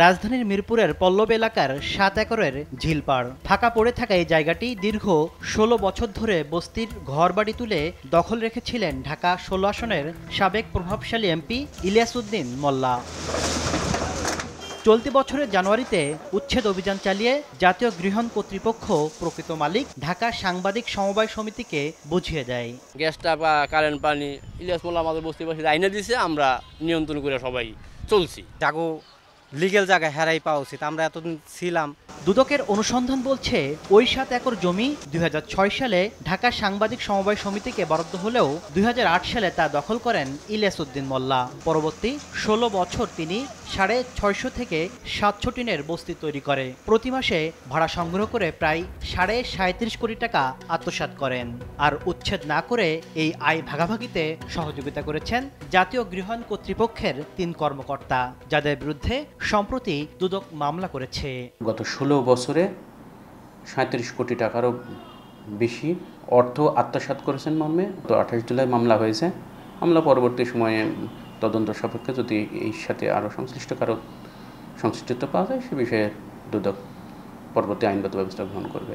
রাজধানীর মিরপুরের পল্লব এলাকার ৭ একরের ঝিলপাড় ফাঁকা পড়ে থাকা এই জায়গাটি দীর্ঘ ১৬ বছর ধরে বস্তির ঘরবাড়ি তুলে দখল রেখেছিলেন ঢাকা ১৬ আসনের সাবেক প্রভাবশালী এমপি ইলিয়াস উদ্দিন মোল্লা। চলতি বছরের জানুয়ারিতে উচ্ছেদ অভিযান চালিয়ে জাতীয় গৃহণ কর্তৃপক্ষ প্রকৃত মালিক ঢাকা সাংবাদিক সমবায় সমিতিকে বুঝিয়ে দেয়। গ্যাসটা বা কারেন্ট পানি ইলিয়াস মোল্লা আমাদের বস্তিবাসী আইনে দিছে, আমরা নিয়ন্ত্রণ করে সবাই চলছি। জাগো লিগেল জায়গায় হেরাই পাওয়া উচিত, আমরা এতদিন ছিলাম। দুদকের অনুসন্ধান বলছে ওই ৭ একর জমি ২০০৬ সালে ঢাকা সাংবাদিক সমবায় সমিতিকে বরাদ্দ হলেও ২০০৮ সালে তা দখল করেন ইলিয়াস উদ্দিন মোল্লা। পরবর্তী ১৬ বছর তিনি ৬৫০ থেকে ৭০০ টিনের বস্তি তৈরি করে প্রতি মাসে ভাড়া সংগ্রহ করে প্রায় ৩৭.৫ কোটি টাকা আত্মসাৎ করেন। আর উচ্ছেদ না করে এই আয় ভাগাভাগিতে সহযোগিতা করেছেন জাতীয় গৃহণ কর্তৃপক্ষের ৩ কর্মকর্তা, যাদের বিরুদ্ধে সম্প্রতি দুদক মামলা করেছে। গত ১৬ বছরে ৩৭ কোটি টাকারও বেশি অর্থ আত্মসাৎ করেছেন মর্মে তো ২৮ জুলাই মামলা হয়েছে। মামলা পরবর্তী সময়ে তদন্ত সাপেক্ষে যদি এর সাথে আরও সংশ্লিষ্ট কারো সংশ্লিষ্টতা পাওয়া যায় সে বিষয়ে দুদক পরবর্তী আইনগত ব্যবস্থা গ্রহণ করবে।